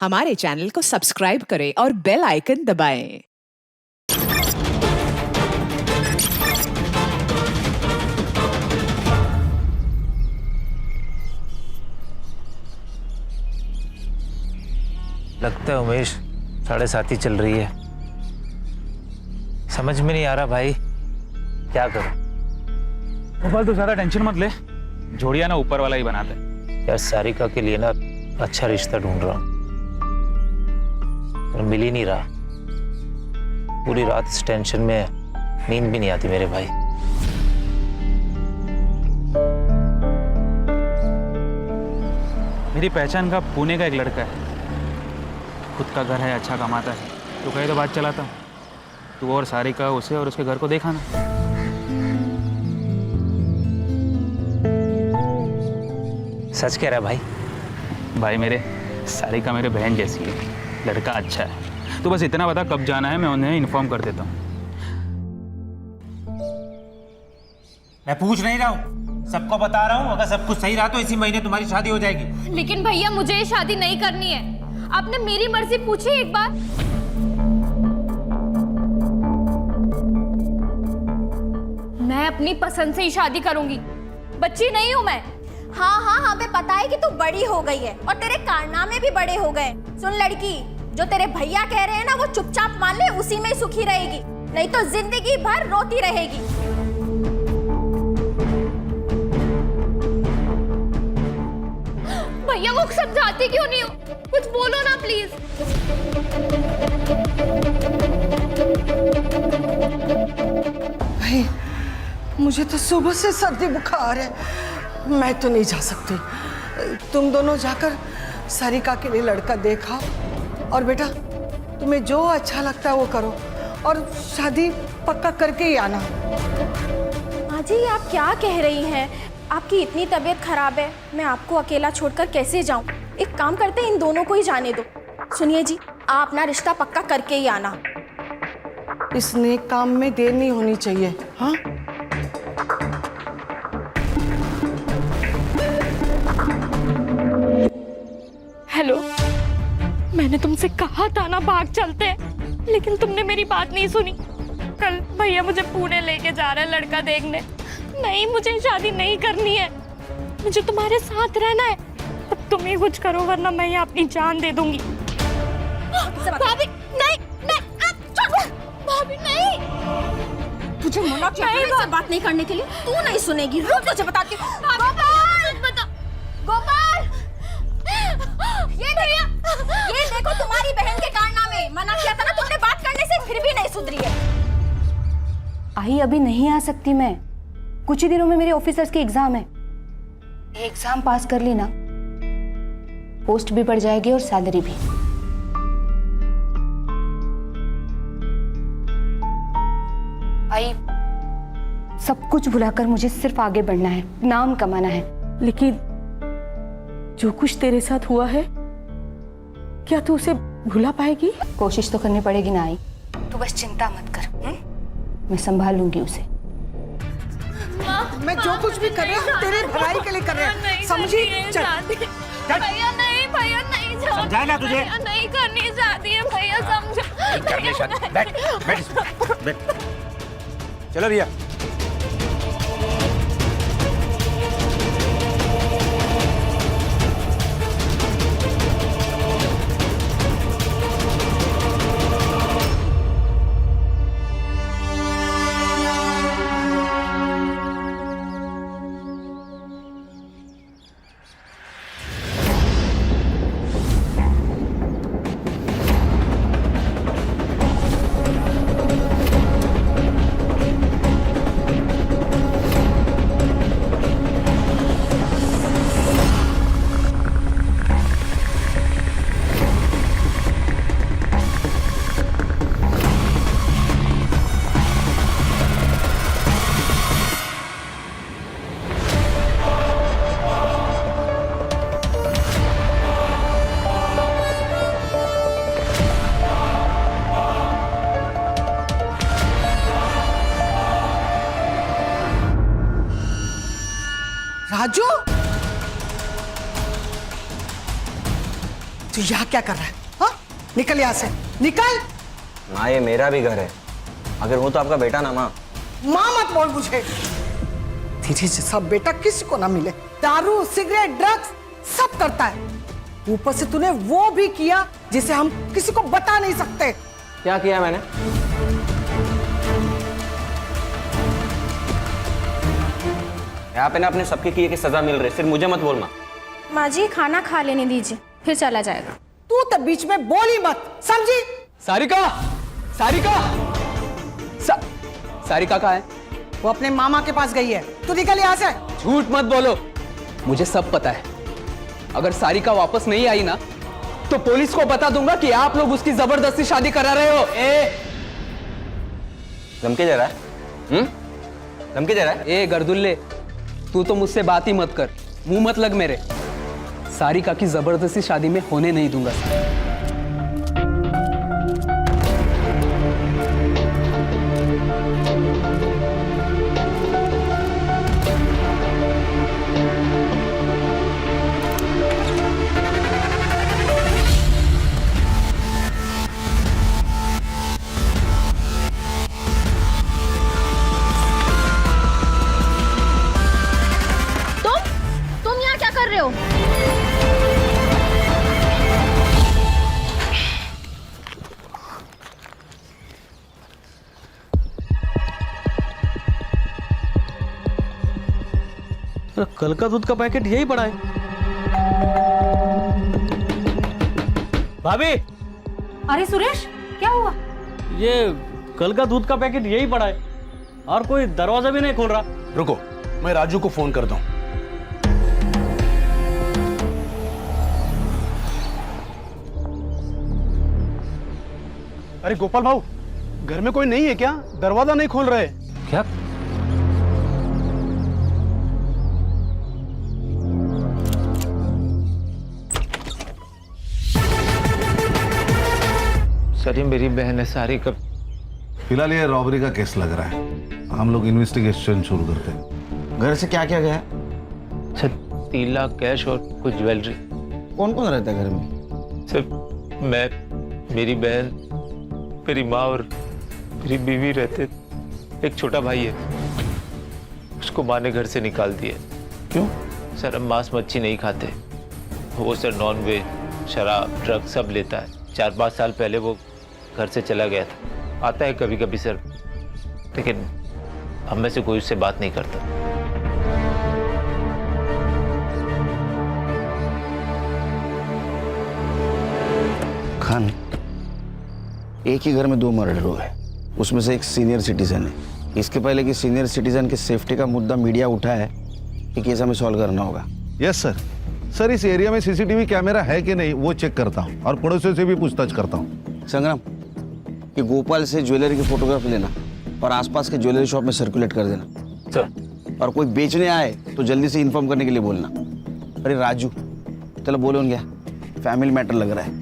हमारे चैनल को सब्सक्राइब करें और बेल आइकन दबाएं। लगता है उमेश 7:30 चल रही है। समझ में नहीं आ रहा भाई, क्या करूं? गोपाल तू ज्यादा टेंशन मत ले, जोड़िया ना ऊपर वाला ही बनाता है। यार सारिका के लिए ना अच्छा रिश्ता ढूंढ रहा हूं, पर मिल ही नहीं रहा। पूरी रात इस टेंशन में नींद भी नहीं आती मेरे भाई। मेरी पहचान का पुणे का एक लड़का है, खुद का घर है, अच्छा कमाता है। तो कहे तो बात चलाता हूँ, तू और सारिका उसे और उसके घर को देखा ना। सच कह रहा है भाई? भाई मेरे, सारिका मेरे बहन जैसी है, लड़का अच्छा है। तो बस इतना बता कब जाना है, मैं उन्हें इन्फॉर्म कर देता हूँ। मैं पूछ नहीं रहा हूँ, सबको बता रहा हूँ। अगर सब कुछ सही रहा तो इसी महीने तुम्हारी शादी हो जाएगी। लेकिन भैया मुझे ये शादी नहीं करनी है। आपने मेरी मर्जी पूछी एक बार? मैं अपनी पसंद से ही शादी करूंगी, बच्ची नहीं हूं मैं। हाँ, हमें पता है कि तू बड़ी हो गई है और तेरे कारनामे भी बड़े हो गए। सुन लड़की, जो तेरे भैया कह रहे हैं ना वो चुपचाप मान ले, उसी में सुखी रहेगी, नहीं तो जिंदगी भर रोती रहेगी। भैया वो समझाती क्यों नहीं हो? कुछ बोलो ना प्लीज। भाई मुझे तो सुबह से सर्दी बुखार है, मैं तो नहीं जा सकती। तुम दोनों जाकर सारिका के लिए लड़का देखा, और बेटा तुम्हें जो अच्छा लगता है वो करो, और शादी पक्का करके ही आना। माँ जी आप क्या कह रही हैं? आपकी इतनी तबीयत खराब है, मैं आपको अकेला छोड़कर कैसे जाऊं? एक काम करते हैं, इन दोनों को ही जाने दो। सुनिए जी, आप अपना रिश्ता पक्का करके ही आना। इस नेक काम में देर नहीं होनी चाहिए। हाँ हेलो, मैंने तुमसे कहा था ना भाग चलते हैं, लेकिन तुमने मेरी बात नहीं सुनी। कल भैया मुझे पुणे लेके जा रहे हैं लड़का देखने। नहीं, मुझे शादी नहीं करनी है, मुझे तुम्हारे साथ रहना है। अब तुम ही कुछ करो वरना मैं यहाँ अपनी जान दे दूंगी। भाभी नहीं, भाभी नहीं। तुझे मना किया था इससे बात नहीं करने के लिए, तू नहीं सुनेगी। रुक, तुझे बताती हूँ। गोपाल, ये देखो तुम्हारी बहन के कारनामे। मना किया था ना तुमने बात करने से, फिर भी नहीं सुधरी है। आई अभी नहीं आ सकती मैं, कुछ ही दिनों में मेरे ऑफिसर्स के एग्जाम है। एग्जाम पास कर ली ना, पोस्ट भी बढ़ जाएगी और सैलरी भी। आई सब कुछ भुलाकर मुझे सिर्फ आगे बढ़ना है, नाम कमाना है। लेकिन जो कुछ तेरे साथ हुआ है, क्या तू उसे भुला पाएगी? कोशिश तो करनी पड़ेगी ना आई, तू बस चिंता मत कर। मैं संभाल लूंगी उसे। मैं जो कुछ भी कर रहा हूँ तेरे भलाई के लिए कर रहा हूँ, समझी? भैया नहीं समझाया ना तुझे? भैया नहीं करनी शादी है, भैया समझो। बैठ। चलो रिया। तू यहाँ क्या कर रहा है? हाँ, निकल यहाँ से, निकल। माँ ये मेरा भी घर है, अगर वो तो आपका बेटा ना माँ। माँ मत बोल मुझे। तेरे जैसा बेटा किसी को ना मिले। दारू, सिगरेट, ड्रग्स सब करता है। ऊपर से तूने वो भी किया जिसे हम किसी को बता नहीं सकते। क्या किया मैंने? यहाँ पे ना अपने सबके किए की सजा मिल रही, सिर्फ मुझे मत बोल माँ। माँ जी खाना खा लेने दीजिए, फिर चला जाएगा। तू तो बीच में बोल ही मत, समझी? सारिका, सारिका, सारिका कहाँ है? वो अपने मामा के पास गई है। तू निकल यहाँ से। झूठ मत बोलो, मुझे सब पता है। अगर सारिका वापस नहीं आई ना तो पुलिस को बता दूंगा कि आप लोग उसकी जबरदस्ती शादी करा रहे हो। धमकी दे रहा है? धमकी दे रहा है? ए गर्दुल्ले, तू तो मुझसे बात ही मत कर, मुंह मत लग मेरे। सारिका की जबरदस्ती शादी में होने नहीं दूंगा। तुम यहाँ क्या कर रहे हो? कल का दूध का पैकेट यही पड़ा है। भाभी, अरे सुरेश, क्या हुआ? ये कल का दूध का पैकेट यही पड़ा है और कोई दरवाजा भी नहीं खोल रहा। रुको, मैं राजू को फोन करता हूं। अरे गोपाल भाऊ, घर में कोई नहीं है क्या? दरवाजा नहीं खोल रहे। क्या? सर ये मेरी बहन है सारिका। फिलहाल ये रॉबरी का केस लग रहा है, हम लोग इन्वेस्टिगेशन शुरू करते हैं। घर से क्या क्या गया? सर 3 लाख कैश और कुछ ज्वेलरी। कौन कौन रहता है घर में? सर मैं, मेरी बहन, मेरी माँ और मेरी बीवी रहते। एक छोटा भाई है, उसको माँ ने घर से निकाल दिया। क्यों? सर हम मांस मच्छी नहीं खाते। वो सर नॉन वेज, शराब, ड्रग सब लेता है। 4-5 साल पहले वो घर से चला गया था। आता है कभी कभी सर, लेकिन हम में से कोई उससे बात नहीं करता। खान, एक ही घर में 2 मर्डर हुए, उसमें से एक सीनियर सिटीजन है। इसके पहले कि सीनियर सिटीजन की सेफ्टी का मुद्दा मीडिया उठा है, ये केस हमें सॉल्व करना होगा। Yes sir. सर इस एरिया में सीसीटीवी कैमरा है कि नहीं वो चेक करता हूँ और पड़ोसियों से भी पूछताछ करता हूँ। संग्राम, ये गोपाल से ज्वेलरी की फोटोग्राफ लेना और आसपास के ज्वेलरी शॉप में सर्कुलेट कर देना। सर और कोई बेचने आए तो जल्दी से इन्फॉर्म करने के लिए बोलना। अरे राजू, चलो बोलो क्या, फैमिली मैटर लग रहा है।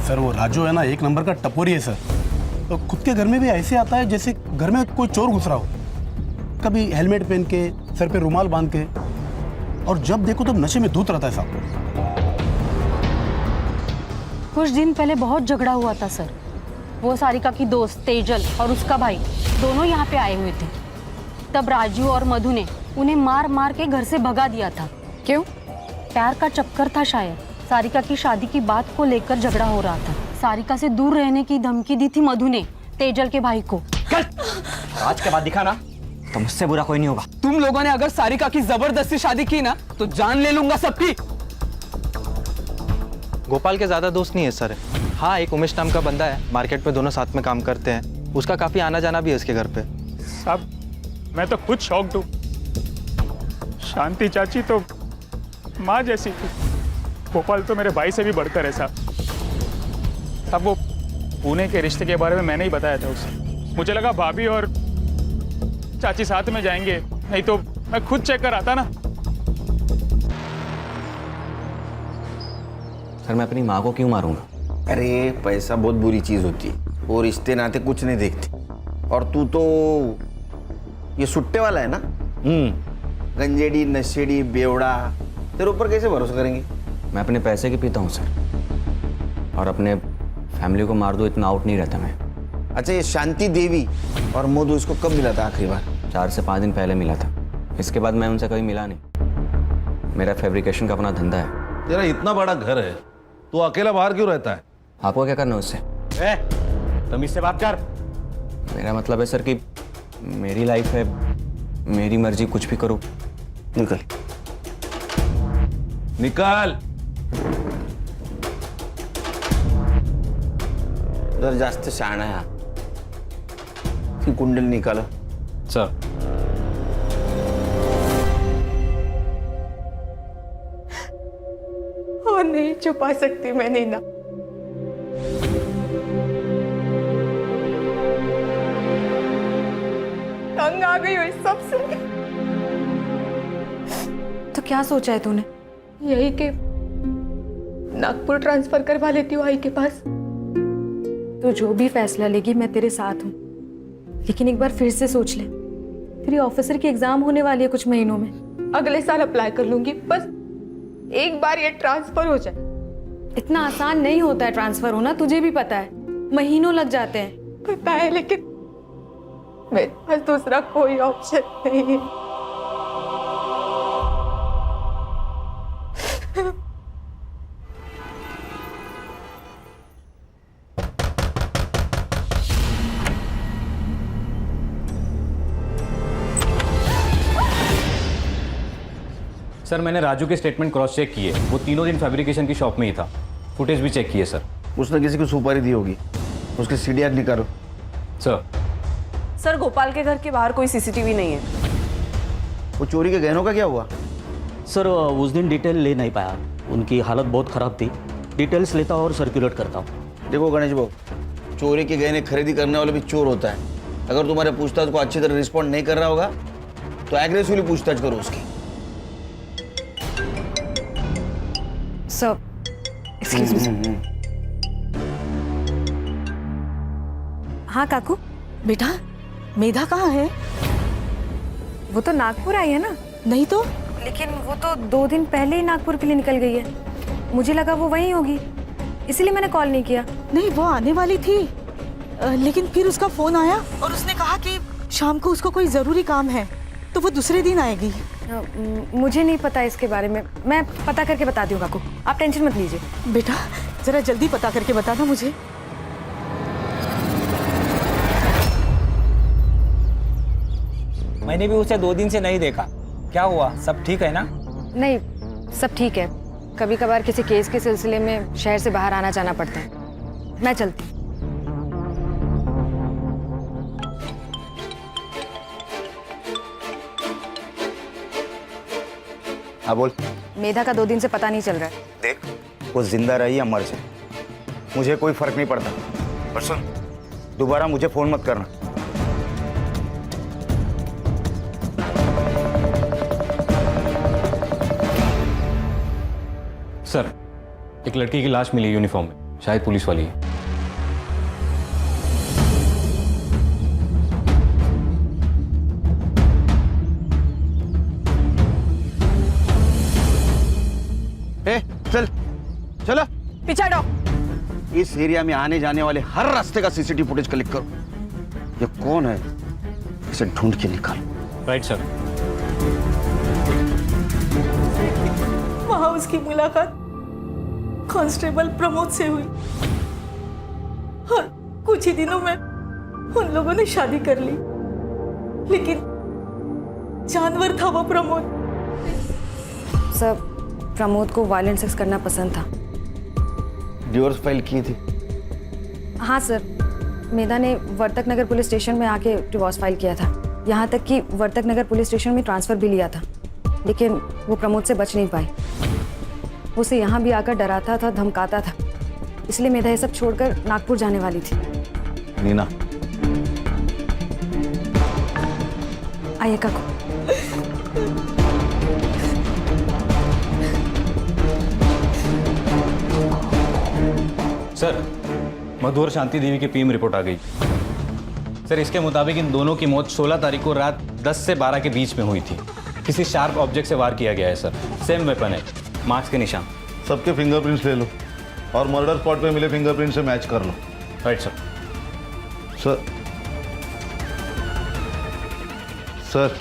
सर वो राजू है ना, एक नंबर का टपोरी है सर। तो खुद के घर में भी ऐसे आता है जैसे घर में कोई चोर घुस रहा हो। कभी हेलमेट पहन के, सर पे रुमाल बांध के, और जब देखो तब नशे में धूत रहता है साहब। कुछ दिन पहले बहुत झगड़ा हुआ था सर। वो सारिका की दोस्त तेजल और उसका भाई दोनों यहाँ पे आए हुए थे। तब राजू और मधु ने उन्हें मार मार के घर से भगा दिया था। क्यों? प्यार का चक्कर था शायद। सारिका की शादी की बात को लेकर झगड़ा हो रहा था। सारिका से दूर रहने की धमकी दी थी मधु ने तेजल के भाई को। आज के बाद दिखा ना तो मुझसे बुरा कोई नहीं होगा। तुम लोगों ने अगर सारिका की जबरदस्ती शादी की ना तो जान ले लूंगा सबकी। गोपाल के ज़्यादा दोस्त नहीं है सर। हाँ, एक उमेश नाम का बंदा है, मार्केट में दोनों साथ में काम करते हैं। उसका काफ़ी आना जाना भी है उसके घर पे। साहब मैं तो खुद शॉक्ड हूँ। शांति चाची तो माँ जैसी थी, गोपाल तो मेरे भाई से भी बढ़कर है साहब। अब वो पुणे के रिश्ते के बारे में मैंने ही बताया था उसे। मुझे लगा भाभी और चाची साथ में जाएंगे, नहीं तो मैं खुद चेक कर आता ना। सर मैं अपनी माँ को क्यों मारूंगा? अरे पैसा बहुत बुरी चीज होती है, वो रिश्ते नाते कुछ नहीं देखती। और तू तो ये सुट्टे वाला है ना? गंजेड़ी नशेड़ी बेवड़ा, तेरे ऊपर कैसे भरोसा करेंगे? मैं अपने पैसे की पीता हूँ सर, और अपने फैमिली को मार दो इतना आउट नहीं रहता मैं। अच्छा, ये शांति देवी और मधु इसको कब मिला था आखिरी बार? 4 से 5 दिन पहले मिला था, इसके बाद मैं उनसे कभी मिला नहीं। मेरा फैब्रिकेशन का अपना धंधा है। तेरा इतना बड़ा घर है, तू अकेला बाहर क्यों रहता है? आपको क्या करना है उससे? तमीज से बात कर। मेरा मतलब है सर कि मेरी लाइफ है, मेरी मर्जी, कुछ भी करो। निकल निकाल। जर जास्त शहाणा आहे हा. ती कुंडली निकालो. सर और नहीं छुपा सकती मैं नीना। तंग आ गई हो इस सब से। तो क्या सोचा है तूने? यही कि नागपुर ट्रांसफर करवा लेती हूँ आई के पास। तो जो भी फैसला लेगी मैं तेरे साथ हूँ, लेकिन एक बार फिर से सोच ले। तेरी ऑफिसर की एग्जाम होने वाली है कुछ महीनों में। अगले साल अप्लाई कर लूंगी, बस एक बार ये ट्रांसफर हो जाए। इतना आसान नहीं होता है ट्रांसफर होना, तुझे भी पता है, महीनों लग जाते हैं। पता है, लेकिन मेरे पास दूसरा कोई ऑप्शन नहीं है। सर मैंने राजू के स्टेटमेंट क्रॉस चेक किए, वो तीनों दिन फैब्रिकेशन की शॉप में ही था। फुटेज भी चेक किए सर। उसने किसी को सुपारी दी होगी, उसके सीडीआर निकालो। सर गोपाल के घर के बाहर कोई सीसीटीवी नहीं है। वो चोरी के गहनों का क्या हुआ? सर उस दिन डिटेल ले नहीं पाया, उनकी हालत बहुत ख़राब थी। डिटेल्स लेता और सर्कुलेट करता हूँ। देखो गणेश बाबू, चोरी के गहने खरीदी करने वाला भी चोर होता है। अगर तुम्हारे पूछताछ को अच्छी तरह रिस्पॉन्ड नहीं कर रहा होगा तो एग्रेसिवली पूछताछ करो उसकी। Sir excuse me. हाँ काकू। बेटा मेधा कहाँ है? वो तो नागपुर आई है ना। नहीं तो लेकिन वो तो 2 दिन पहले ही नागपुर के लिए निकल गई है। मुझे लगा वो वहीं होगी, इसीलिए मैंने कॉल नहीं किया। नहीं, वो आने वाली थी, लेकिन फिर उसका फोन आया और उसने कहा कि शाम को उसको कोई जरूरी काम है, तो वो दूसरे दिन आएगी। मुझे नहीं पता इसके बारे में, मैं पता करके बता दूँ काकू, आप टेंशन मत लीजिए। बेटा जरा जल्दी पता करके बताना मुझे। मैंने भी उसे 2 दिन से नहीं देखा, क्या हुआ? सब ठीक है ना? नहीं, सब ठीक है। कभी कभार किसी केस के सिलसिले में शहर से बाहर आना जाना पड़ता है। मैं चलती। हाँ बोल। मेधा का 2 दिन से पता नहीं चल रहा है। देख, वो जिंदा रही या मर जाए मुझे कोई फर्क नहीं पड़ता, पर सुन, दोबारा मुझे फोन मत करना। सर एक लड़की की लाश मिली यूनिफॉर्म में, शायद पुलिस वाली है। चल चलो पीछे हटो। इस एरिया में आने जाने वाले हर रास्ते का सीसीटीवी फुटेज कलेक्ट करो। ये कौन है इसे ढूंढ के निकालो। Right sir. वहां उसकी मुलाकात कांस्टेबल प्रमोद से हुई और कुछ ही दिनों में उन लोगों ने शादी कर ली, लेकिन जानवर था वो प्रमोद। सर प्रमोद को वायलेंट सेक्स करना पसंद था। डिवोर्स फाइल की थी? हाँ सर, मेधा ने वर्तक नगर पुलिस स्टेशन में आके डिवोर्स फाइल किया था। यहाँ तक कि वर्तक नगर पुलिस स्टेशन में ट्रांसफ़र भी लिया था, लेकिन वो प्रमोद से बच नहीं पाई। वो उसे यहाँ भी आकर डराता था, धमकाता था, इसलिए मेधा ये सब छोड़कर नागपुर जाने वाली थी। नीना, आइए काकू। सर मधु और शांति देवी की पीएम रिपोर्ट आ गई। सर इसके मुताबिक इन दोनों की मौत 16 तारीख को रात 10 से 12 के बीच में हुई थी। किसी शार्प ऑब्जेक्ट से वार किया गया है सर। सेम वेपन है, मार्क्स के निशान। सबके फिंगरप्रिंट्स ले लो और मर्डर स्पॉट पे मिले फिंगरप्रिंट से मैच कर लो। Right sir. सर सर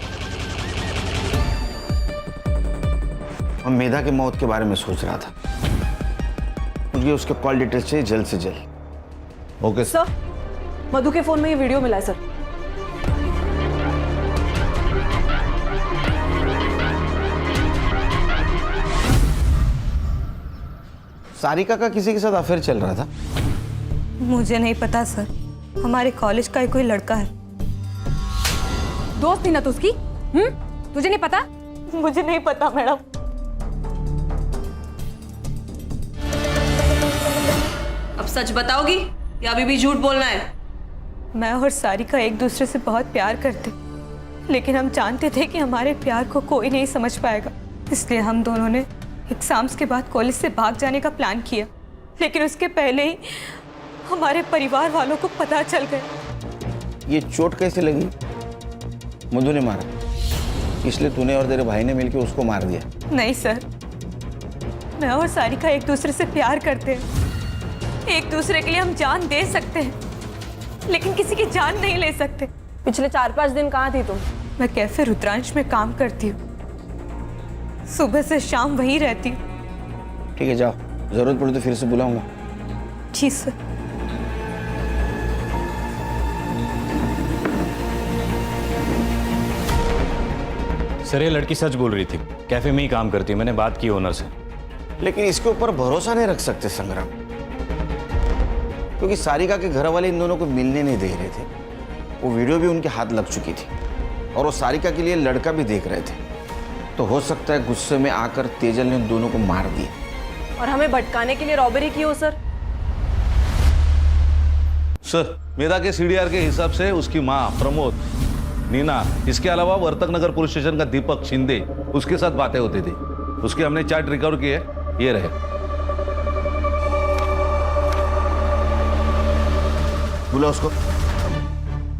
मैं मेधा की मौत के बारे में सोच रहा था। मुझे उसके कॉल डिटेल चाहिए जल्द से जल्द। ओके सर, मधु के फोन में ये वीडियो मिला है सर। सारिका का किसी के साथ अफेयर चल रहा था? मुझे नहीं पता सर, हमारे कॉलेज का ही कोई लड़का है। दोस्त थी ना तो उसकी? तुझे नहीं पता? मुझे नहीं पता मैडम। अब सच बताओगी या अभी भी झूठ बोलना है? मैं और सारिका एक दूसरे से बहुत प्यार करते, लेकिन हम जानते थे कि हमारे प्यार को कोई नहीं समझ पाएगा, इसलिए हम दोनों ने एग्जाम्स के बाद कॉलेज से भाग जाने का प्लान किया। लेकिन उसके पहले ही हमारे परिवार वालों को पता चल गया। ये चोट कैसे लगी? मधु ने मारा, इसलिए तूने और तेरे भाई ने मिलकर उसको मार दिया? नहीं सर, मैं और सारिका एक दूसरे से प्यार करते हैं। एक दूसरे के लिए हम जान दे सकते हैं, लेकिन किसी की जान नहीं ले सकते। पिछले 4-5 दिन कहाँ थी तुम? मैं कैफे रुद्रांश में काम करती हूँ, सुबह से शाम वहीं रहती हूँ। ठीक है, जाओ, जरूरत पड़ी तो फिर से बुलाऊंगा। जी सर। सर ये लड़की सच बोल रही थी, कैफे में ही काम करती है, मैंने बात की ओनर से। लेकिन इसके ऊपर भरोसा नहीं रख सकते संग्राम, क्योंकि सारिका के घर वाले इन दोनों को मिलने नहीं दे रहे थे। वो वीडियो भी उनके हाथ लग चुकी थी और वो सारिका के लिए लड़का भी देख रहे थे। तो हो सकता है गुस्से में आकर तेजल ने उन दोनों को मार दिया और हमें भटकाने के लिए रॉबरी की हो सर। सर, मेधा के सीडीआर के हिसाब से उसकी माँ प्रमोद, नीना, इसके अलावा वर्तक नगर पुलिस स्टेशन का दीपक शिंदे, उसके साथ बातें होती थी। उसके हमने चार्ट रिकवर किए, ये रहे। बोला उसको।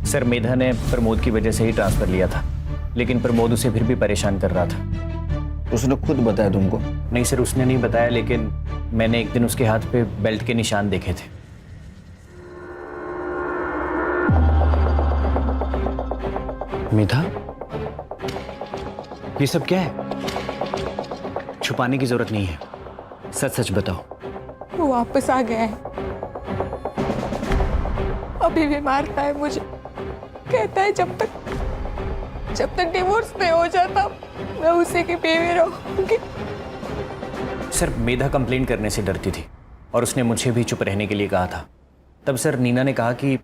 सर मेधा ने प्रमोद की वजह से ही ट्रांसफर लिया था, लेकिन प्रमोद उसे फिर भी परेशान कर रहा था। उसने खुद बताया तुमको? नहीं सर, उसने नहीं बताया, लेकिन मैंने एक दिन उसके हाथ पे बेल्ट के निशान देखे थे। मेधा, ये सब क्या है? छुपाने की जरूरत नहीं है, सच सच बताओ। वो वापस आ गया है, अभी भी मारता है मुझे। कहता है जब तक डिवोर्स नहीं हो जाता मैं उसी की बीवी रहूंगी। सर मेधा कंप्लेन करने से डरती थी और उसने मुझे भी चुप रहने के लिए कहा था। तब सर नीना ने कहा कि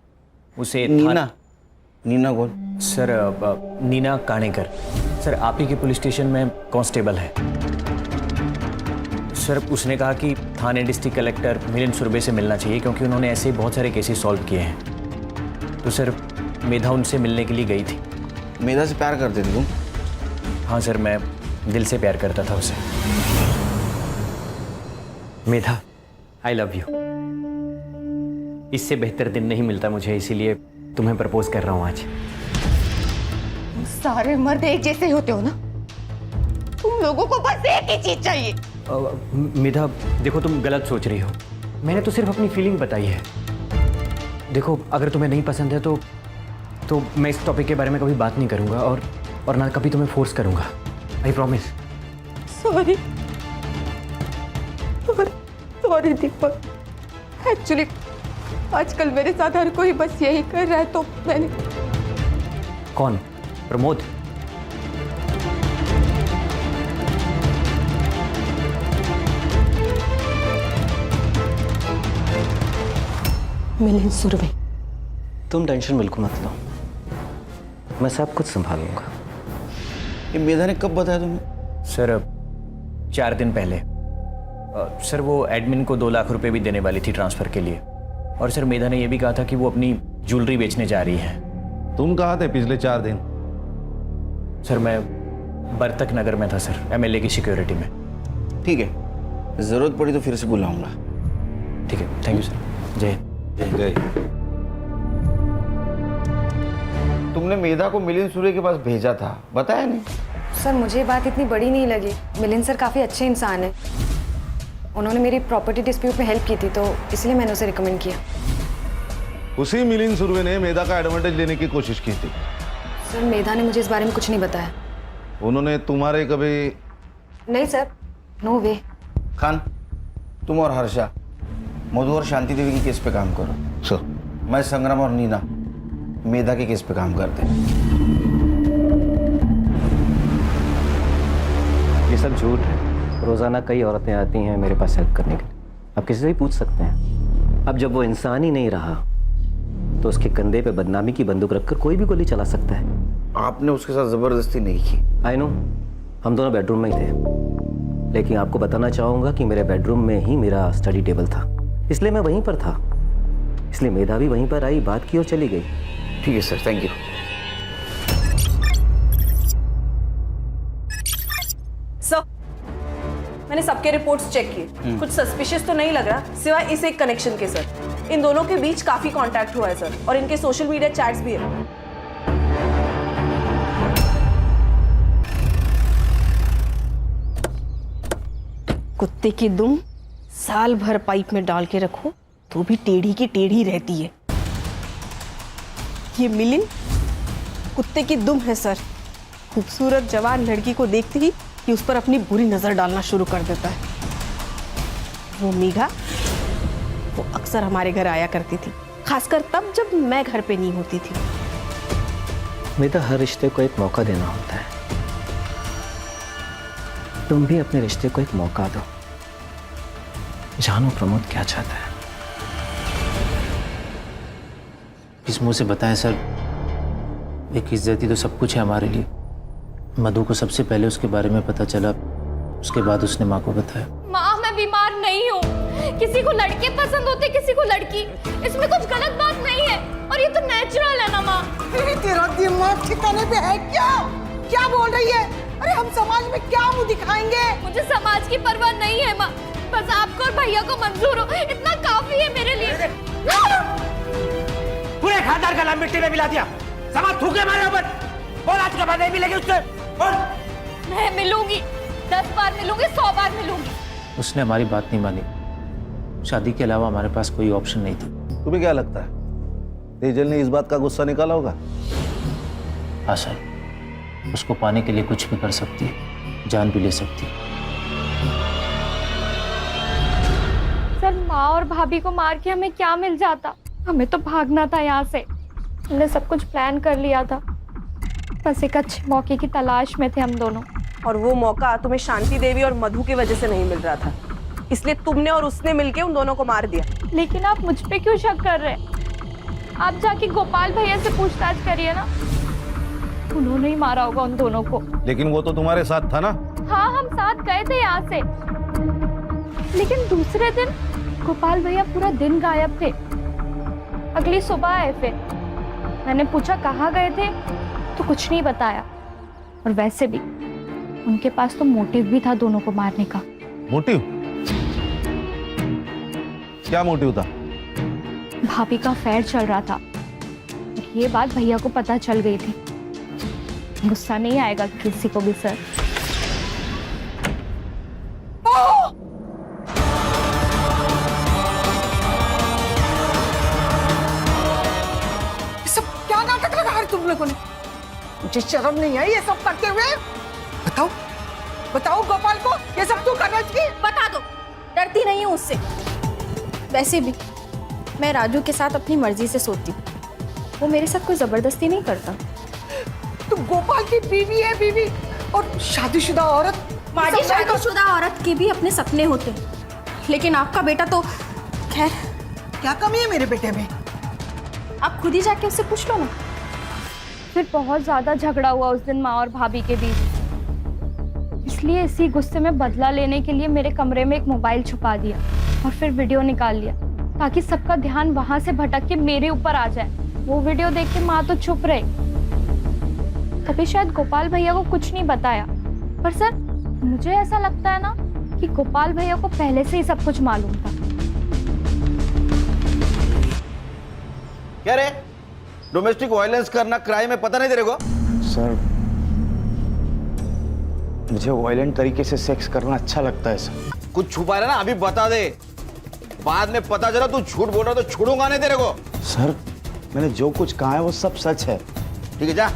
उसे नीना कौन? सर नीना काणेकर, सर आप ही के पुलिस स्टेशन में कांस्टेबल है। सर उसने कहा कि थाने डिस्ट्रिक्ट कलेक्टर मिलिंद सुरभे से मिलना चाहिए, क्योंकि उन्होंने ऐसे बहुत सारे केसेस सॉल्व किए हैं। तो सर मेधा उनसे मिलने के लिए गई थी। मेधा से प्यार करते थे तुम? हाँ सर, मैं दिल से प्यार करता था उसे। मेधा, आई लव यू। इससे बेहतर दिन नहीं मिलता मुझे, इसीलिए तुम्हें प्रपोज कर रहा हूँ आज। सारे मर्द एक जैसे होते हो ना, तुम लोगों को बस एक ही चीज चाहिए। मेधा देखो, तुम गलत सोच रही हो। मैंने तो सिर्फ अपनी फीलिंग बताई है। देखो अगर तुम्हें नहीं पसंद है तो मैं इस टॉपिक के बारे में कभी बात नहीं करूंगा और ना कभी तुम्हें फोर्स करूंगा। I promise. Sorry Deepak, actually आजकल मेरे साथ हर कोई बस यही कर रहा है, तो मैंने। कौन? प्रमोद? मिलिंद सुरभि। तुम टेंशन बिल्कुल मत लो, मैं सब कुछ संभालूंगा। ये मेधा ने कब बताया तुम्हें? सर 4 दिन पहले। सर वो एडमिन को 2 लाख रुपए भी देने वाली थी ट्रांसफर के लिए, और सर मेधा ने यह भी कहा था कि वो अपनी ज्वेलरी बेचने जा रही है। तुम कहाँ थे पिछले 4 दिन? सर मैं वर्तक नगर में था सर, MLA की सिक्योरिटी में। ठीक है, जरूरत पड़ी तो फिर से बुलाऊंगा। ठीक है, थैंक यू सर। जय जय। तुमने मेधा को मिलिंद सूर्य के पास भेजा था, बताया नहीं? सर मुझे ये बात इतनी बड़ी नहीं लगी। मिलिंद सर काफ़ी अच्छे इंसान हैं। उन्होंने मेरी प्रॉपर्टी डिस्प्यूट में हेल्प की थी तो इसलिए मैंने उसे रिकमेंड किया। उसी मिलिंद सुरवे ने मेधा का एडवांटेज लेने की कोशिश की थी। सर मेधा ने मुझे इस बारे में कुछ नहीं बताया। उन्होंने तुम्हारे कभी? नहीं सर, नो वे। खान, तुम और हर्षा मधु और शांति देवी की केस पे काम करो। सर। मैं संग्राम और नीना मेधा के केस पे काम करते हैं। ये सब झूठ है। रोज़ाना कई औरतें आती हैं मेरे पास हेल्प करने के लिए। आप किसी से भी पूछ सकते हैं। अब जब वो इंसान ही नहीं रहा तो उसके कंधे पे बदनामी की बंदूक रखकर कोई भी गोली चला सकता है। आपने उसके साथ जबरदस्ती नहीं की। आई नो, हम दोनों बेडरूम में ही थे, लेकिन आपको बताना चाहूँगा कि मेरे बेडरूम में ही मेरा स्टडी टेबल था, इसलिए मैं वहीं पर था। इसलिए मेधा भी वहीं पर आई, बात की और चली गई। ठीक है सर, थैंक यू। सर, मैंने सबके रिपोर्ट्स चेक किए, कुछ सस्पिशियस तो नहीं लग रहा सिवाय इस एक कनेक्शन के। सर इन दोनों के बीच काफी कांटेक्ट हुआ है सर, और इनके सोशल मीडिया चैट्स भी है। कुत्ते की दुम साल भर पाइप में डाल के रखो तो भी टेढ़ी की टेढ़ी रहती है। ये मिलिंद कुत्ते की दुम है सर। खूबसूरत जवान लड़की को देखते ही कि उस पर अपनी बुरी नजर डालना शुरू कर देता है। वो मेघा, वो अक्सर हमारे घर आया करती थी, खासकर तब जब मैं घर पे नहीं होती थी। मेधा, हर रिश्ते को एक मौका देना होता है। तुम भी अपने रिश्ते को एक मौका दो। जानो प्रमोद क्या चाहता है। किस मुंह से बताएं सर, एक इज्जत ही तो सब कुछ है हमारे लिए। मधु को सबसे पहले उसके बारे में पता चला, उसके बाद उसने माँ को बताया। माँ, मैं बीमार नहीं हूँ। किसी को लड़के पसंद होते, किसी को लड़की। इसमें कुछ गलत बात नहीं है, और ये तो नेचुरल है ना माँ। तेरा दिमाग ठिकाने पे है क्या? क्या बोल रही है? अरे हम समाज में क्या मुंह दिखाएंगे? मुझे समाज की परवाह नहीं है माँ, बस आपको और भैया को मंजूर हो, इतना काफी है मेरे लिए। पूरे खानदान का नाम मिट्टी में मिला दिया। समाज थूके मारे ऊपर। बोल आज के बाद नहीं मिलेगी उससे। बोल। मैं मिलूंगी, 10 बार मिलूंगी, 100 बार मिलूंगी। उसने हमारी बात नहीं मानी। शादी के अलावा हमारे पास कोई ऑप्शन नहीं था। तुम्हें क्या लगता है तेजल ने इस बात का गुस्सा निकाला होगा? हाँ सर, उसको पाने के लिए कुछ भी कर सकती है, जान भी ले सकती है। सर माँ और भाभी को मार के हमें क्या मिल जाता? हमें तो भागना था यहाँ से। हमने सब कुछ प्लान कर लिया था, बस एक अच्छे मौके की तलाश में थे हम दोनों। और वो मौका तुम्हें शांति देवी और मधु की वजह से नहीं मिल रहा था, इसलिए तुमने और उसने मिलके उन दोनों को मार दिया। लेकिन आप मुझ पे क्यों शक कर रहे हैं? आप जाके गोपाल भैया से पूछताछ करिए ना, उन्होंने ही मारा होगा उन दोनों को। लेकिन वो तो तुम्हारे साथ था ना? हाँ, हम साथ गए थे यहाँ से, लेकिन दूसरे दिन गोपाल भैया पूरा दिन गायब थे। अगली सुबह आए, फिर मैंने पूछा कहाँ गए थे, तो कुछ नहीं बताया। और वैसे भी उनके पास तो मोटिव भी था दोनों को मारने का। मोटिव? क्या मोटिव था? भाभी का अफेयर चल रहा था, ये बात भैया को पता चल गई थी। गुस्सा नहीं आएगा किसी को भी सर। सब क्या नाटक लगा है तुम लोगों ने? मुझे शर्म नहीं आई ये सब करते हुए? बताओ बताओ गोपाल को ये सब तू करना चाहिए? बता दो, डरती नहीं हूँ उससे। वैसे भी मैं राजू के साथ अपनी मर्जी से सोती हूँ, वो मेरे साथ कोई जबरदस्ती नहीं करता। तू गोपाल की बीवी है, बीवी और शादीशुदा औरत। शादीशुदा औरत के भी अपने सपने होते हैं, लेकिन आपका बेटा तो खैर। क्या कमी है मेरे बेटे में? आप खुद ही जाके उससे पूछ लो ना। फिर बहुत ज्यादा झगड़ा हुआ उस दिन माँ और भाभी के बीच, इसलिए इसी गुस्से में बदला लेने के लिए मेरे कमरे में एक मोबाइल छुपा दिया और फिर वीडियो निकाल लिया, ताकि सबका ध्यान वहां से भटक के मेरे ऊपर आ जाए। वो वीडियो देख के माँ तो चुप रहे, तभी शायद गोपाल भैया को कुछ नहीं बताया। पर सर मुझे ऐसा लगता है ना कि गोपाल भैया को पहले से ही सब कुछ मालूम था। क्या रे, डोमेस्टिक वायलेंस करना क्राइम है, पता नहीं तेरे को? सर मुझे वायलेंट तरीके से सेक्स करना अच्छा लगता है सर। कुछ छुपा रहा ना, अभी बता दे, बाद में पता चला तू झूठ बोल रहा तो छोड़ूंगा नहीं तेरे को। सर मैंने जो कुछ कहा है वो सब सच है। ठीक है, जा।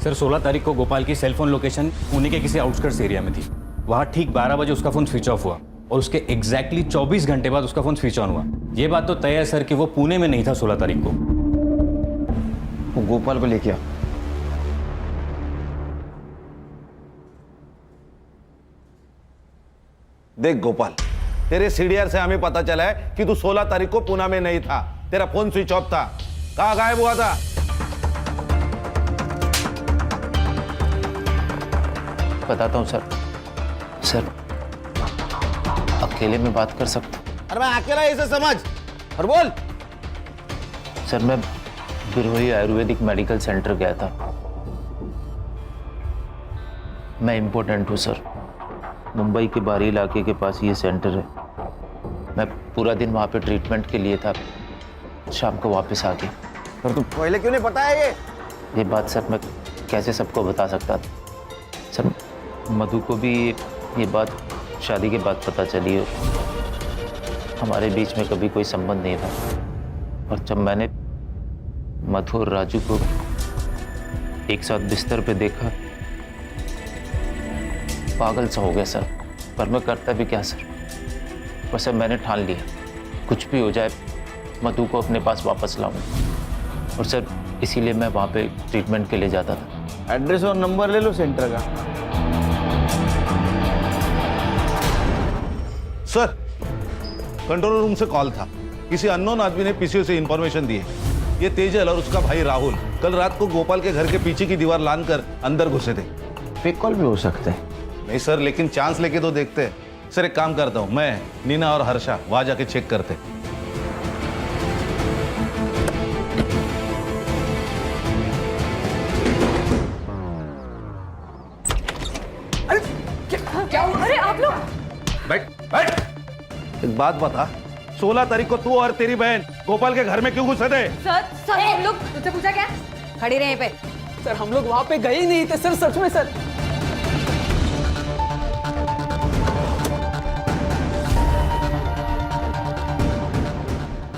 सर 16 तारीख को गोपाल की सेलफोन लोकेशन पुणे के किसी आउटस्कर्ट्स एरिया में थी। वहाँ ठीक 12 बजे उसका फोन स्विच ऑफ हुआ और उसके एग्जैक्टली 24 घंटे बाद उसका फोन स्विच ऑन हुआ। ये बात तो तय है सर कि वो पुणे में नहीं था 16 तारीख को। वो गोपाल को लेके आ। देख गोपाल, तेरे सीडीआर से हमें पता चला है कि तू 16 तारीख को पुणे में नहीं था, तेरा फोन स्विच ऑफ था। कहाँ गायब हुआ था? बताता हूँ सर। सर अकेले में बात कर सकता हूँ? अरे मैं अकेला इसे समझ और बोल। सर मैं बिरोही आयुर्वेदिक मेडिकल सेंटर गया था। मैं इम्पोर्टेंट हूँ सर। मुंबई के बाहरी इलाके के पास ये सेंटर है। मैं पूरा दिन वहाँ पे ट्रीटमेंट के लिए था, शाम को वापस आ गया। पर तू पहले क्यों नहीं बताया ये बात सर मैं कैसे सबको बता सकता था? सर मधु को भी ये बात शादी के बाद पता चली और हमारे बीच में कभी कोई संबंध नहीं था। और जब मैंने मधु और राजू को एक साथ बिस्तर पे देखा, पागल सा हो गया सर। पर मैं करता भी क्या सर? बस अब मैंने ठान लिया, कुछ भी हो जाए मधु को अपने पास वापस लाऊंगा। और सर इसीलिए मैं वहाँ पे ट्रीटमेंट के लिए जाता था। एड्रेस और नंबर ले लो सेंटर का। सर कंट्रोल रूम से कॉल था, किसी अननोन आदमी ने पीसीओ से इंफॉर्मेशन दी है। ये तेजल और उसका भाई राहुल कल रात को गोपाल के घर के पीछे की दीवार लांघकर अंदर घुसे थे। फेक कॉल भी हो सकते हैं। नहीं सर, लेकिन चांस लेके तो देखते हैं। सर एक काम करता हूँ, मैं नीना और हर्षा वहां जाके चेक करते। क्या हुआ? अरे आप लोग बैठ बैठ। एक बात बता, 16 तारीख को तू और तेरी बहन गोपाल के घर में क्यों घुसे थे? सर हम लोग तुझसे पूछा क्या? खड़ी रहे पे। सर हम लोग वहां पे गए ही नहीं थे सर, सच में सर।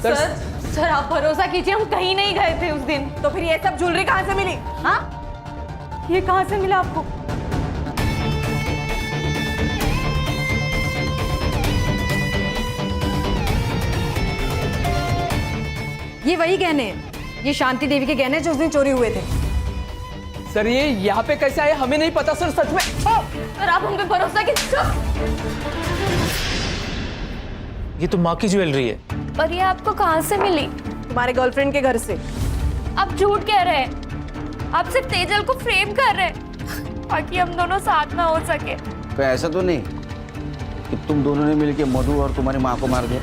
सर आप भरोसा कीजिए, हम कहीं नहीं गए थे उस दिन। तो फिर ये सब ज्वेलरी कहाँ से मिली? हाँ, ये कहाँ से मिला आपको? ये वही गहने हैं, ये शांति देवी के गहने जो उस दिन चोरी हुए थे। सर ये यहाँ पे कैसे आए हमें नहीं पता सर, सच में। सर आप हम पे भरोसा कीजिए। ये तो माँ की ज्वेलरी है। पर ये आपको कहाँ से मिली? तुम्हारे गर्लफ्रेंड के घर से। आप झूठ कह रहे हैं। आप सिर्फ तेजल को फ्रेम कर रहे हैं ताकि हम दोनों साथ ना हो सके। तो ऐसा तो नहीं कि तुम दोनों ने मिलकर मधु और तुम्हारी माँ को मार दिया?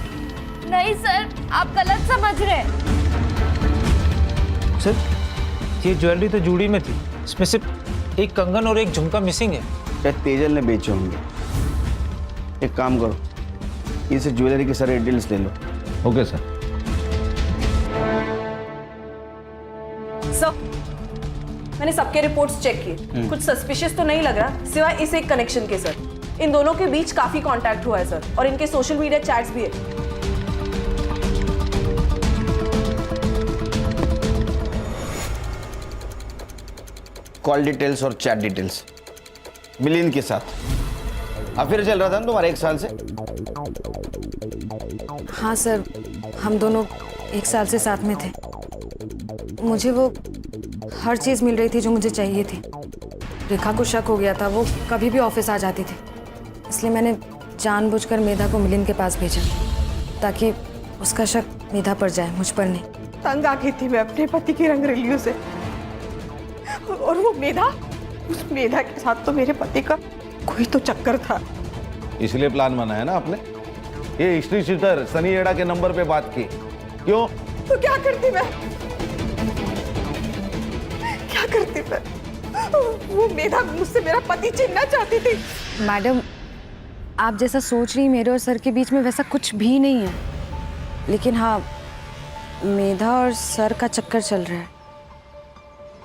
नहीं सर, आप गलत समझ रहे हैं। सर ये ज्वेलरी तो जूड़ी में थी, इसमें सिर्फ एक कंगन और एक झुमका मिसिंग है। क्या तेजल ने बेचे होंगे? एक काम करो, इसे ज्वेलरी के सारे डिटेल्स ले लो। Okay sir. सर मैंने सबके रिपोर्ट्स चेक किए, कुछ सस्पिशियस तो नहीं लग रहा सिवाय इस एक कनेक्शन के। सर इन दोनों के बीच काफी कांटेक्ट हुआ है सर, और इनके सोशल मीडिया चैट्स भी है। कॉल डिटेल्स और चैट डिटेल्स मिलिंद के साथ अफेयर चल रहा था ना तुम्हारा 1 साल से? हाँ सर, हम दोनों 1 साल से साथ में थे। मुझे वो हर चीज़ मिल रही थी जो मुझे चाहिए थी। रेखा को शक हो गया था, वो कभी भी ऑफिस आ जाती थी, इसलिए मैंने जानबूझकर मेधा को मिलिंद के पास भेजा ताकि उसका शक मेधा पर जाए, मुझ पर नहीं। तंग आ गई थी मैं अपने पति की रंगरेलियों से, और वो मेधा, उस मेधा के साथ तो मेरे पति का कोई तो चक्कर था। इसलिए प्लान बनाया ना आपने? ये हिस्ट्री शीटर सनी एडा के नंबर पे बात की क्यों? तो क्या करती मैं, क्या करती मैं? वो मेधा मुझसे मेरा पति छीनना चाहती थी। मैडम आप जैसा सोच रही, मेरे और सर के बीच में वैसा कुछ भी नहीं है, लेकिन हाँ मेधा और सर का चक्कर चल रहा है।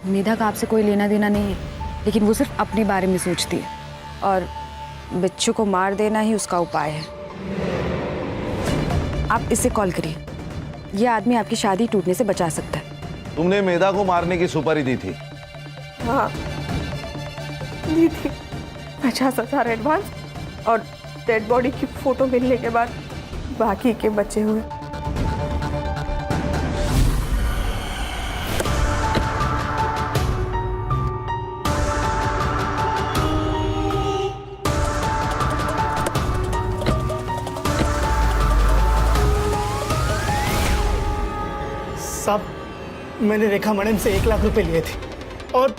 मेधा का आपसे कोई लेना देना नहीं है, लेकिन वो सिर्फ अपने बारे में सोचती है और बच्चों को मार देना ही उसका उपाय है। आप इसे कॉल करिए, ये आदमी आपकी शादी टूटने से बचा सकता है। तुमने मेधा को मारने की सुपारी दी थी? हाँ दी थी, 50,000 एडवांस और डेड बॉडी की फोटो मिलने के बाद बाकी के बचे हुए। साहब, मैंने रेखा मैडम से 1 लाख रुपए लिए थे और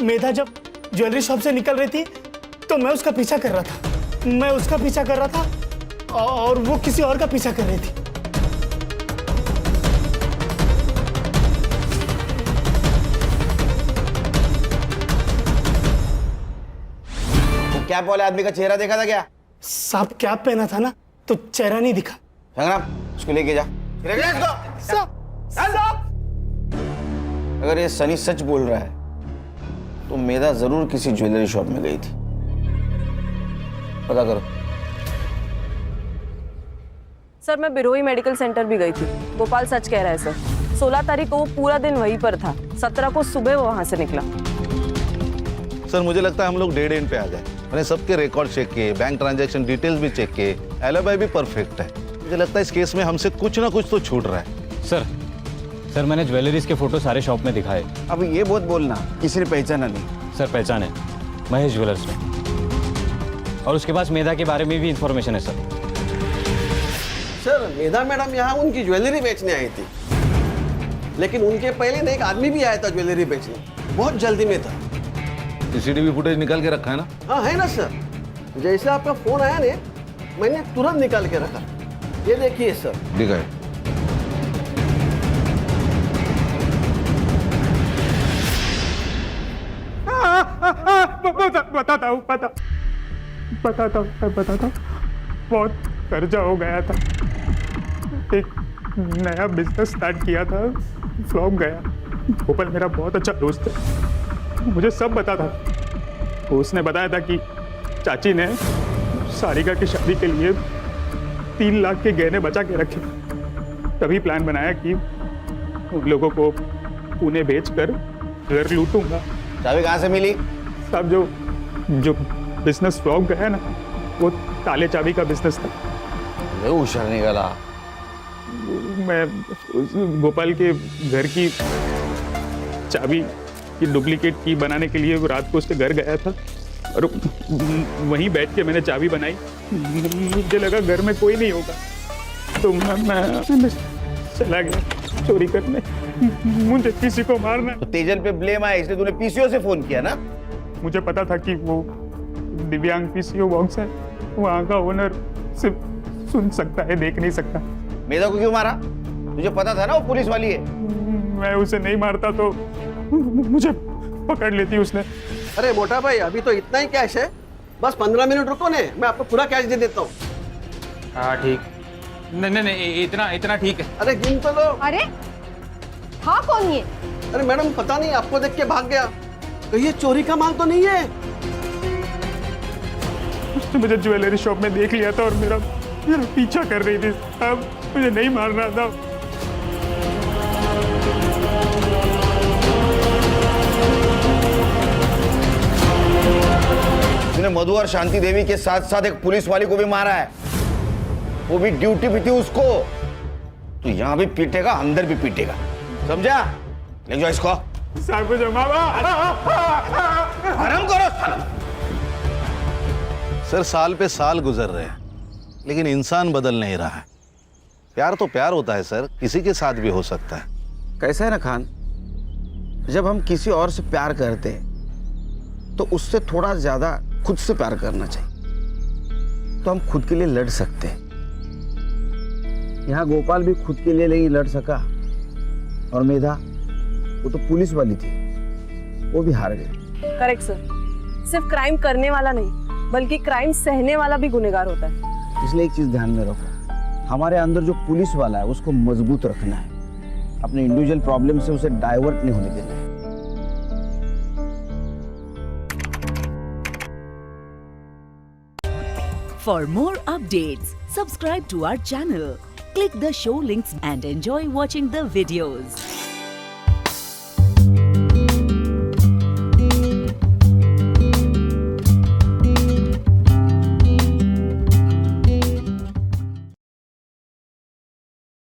मेधा जब ज्वेलरी शॉप से निकल रही थी तो मैं उसका पीछा कर रहा था। मैं उसका पीछा कर रहा था और वो किसी और का पीछा कर रही थी। तो क्या बोले, आदमी का चेहरा देखा था क्या? साहब कैप पहना था ना तो चेहरा नहीं दिखा। संग्राम, उसको लेके जा। लेके जा इसको। अगर ये सनी सच बोल रहा है तो मेधा जरूर किसी ज्वेलरी शॉप में गई थी। पता करो। सर मैं बिरोई मेडिकल सेंटर भी गई थी। गोपाल सच कह रहा है सर, 16 तारीख को वो पूरा दिन वहीं पर था, 17 को सुबह वो वहां से निकला। सर मुझे लगता है हम लोग डेड एंड पे आ गए। मैंने सबके रिकॉर्ड चेक किए, बैंक ट्रांजैक्शन डिटेल्स भी चेक किए, एलिबाई भी परफेक्ट है। मुझे लगता है इस केस में हमसे कुछ ना कुछ तो छूट रहा है। सर मैंने ज्वेलरीज के फोटो सारे शॉप में दिखाए। अब ये बहुत बोलना, किसी ने पहचाना नहीं। सर पहचाने, महेश ज्वेलर्स में, और उसके पास मेधा के बारे में भी इंफॉर्मेशन है सर। सर मेधा मैडम यहाँ उनकी ज्वेलरी बेचने आई थी, लेकिन उनके पहले एक आदमी भी आया था ज्वेलरी बेचने, बहुत जल्दी में था। सीसीटीवी फुटेज निकाल के रखा है ना? हाँ है ना सर, जैसे आपका फोन आया ने मैंने तुरंत निकाल के रखा। ये देखिए सर। दिखाए। बताता हूँ बहुत कर्जा हो गया था। एक नया बिजनेस स्टार्ट किया था, फ्लॉप गया। गोपाल मेरा बहुत अच्छा दोस्त है, मुझे सब बता था। उसने बताया था कि चाची ने सारिका की शादी के लिए 3 लाख के गहने बचा के रखे। तभी प्लान बनाया कि उन लोगों को पुणे बेचकर घर लूटूंगा। चाबी कहाँ से मिली? साहब जो बिजनेस फ्लॉप गया ना, वो ताले चाबी का बिजनेस था। होशियार निकला। मैं गोपाल के घर की चाबी की डुप्लीकेट की बनाने के लिए रात को उसके घर गया था और वहीं बैठ के मैंने चाबी बनाई। मुझे लगा घर में कोई नहीं होगा तो मैं चला गया चोरी करने। मुझे किसी को मारना। तो तेजल पे ब्लेम आया इसलिए तूने पीसीओ से फोन किया ना? मुझे पता था कि वो दिव्यांग पीसीओ बॉक्स है, वहाँ का ओनर सिर्फ सुन सकता है, देख नहीं सकता। मेधा को क्यों मारा? तुझे पता था ना वो पुलिस वाली है। मैं उसे नहीं मारता तो मुझे पकड़ लेती उसने। अरे मोटा भाई, अभी तो इतना ही कैश है, बस 15 मिनट रुको ने, मैं आपको पूरा कैश दे देता हूँ। हाँ ठीक। नहीं इतना ठीक है। अरे गिन तो लो। अरे हाँ कौन ये? अरे मैडम पता नहीं, आपको देख के भाग गया। तो ये चोरी का माल तो नहीं है? उसने मुझे ज्वेलरी शॉप में देख लिया था और मेरा पीछा कर रही थी। अब मुझे नहीं मारना था। तूने मधु और शांति देवी के साथ साथ एक पुलिस वाली को भी मारा है, वो भी ड्यूटी पे थी उसको। तो यहाँ भी पीटेगा, अंदर भी पीटेगा, समझा? ले जाओ इसको। आराम करो। सर साल पे साल गुजर रहे हैं लेकिन इंसान बदल नहीं रहा है। प्यार तो प्यार होता है सर, किसी के साथ भी हो सकता है। कैसा है ना खान, जब हम किसी और से प्यार करते हैं तो उससे थोड़ा ज्यादा खुद से प्यार करना चाहिए, तो हम खुद के लिए लड़ सकते हैं। यहाँ गोपाल भी खुद के लिए नहीं लड़ सका और मेधा, वो तो पुलिस वाली थी, वो भी हार गई। करेक्ट सर, सिर्फ क्राइम करने वाला नहीं बल्कि क्राइम सहने वाला भी गुनहगार होता है। इसलिए एक चीज ध्यान में रखो, हमारे अंदर जो पुलिस वाला है उसको मजबूत रखना है, अपने इंडिविजुअल प्रॉब्लम से उसे डाइवर्ट नहीं होने देना है। For more updates, subscribe to our channel, click the show links and enjoy watching the videos.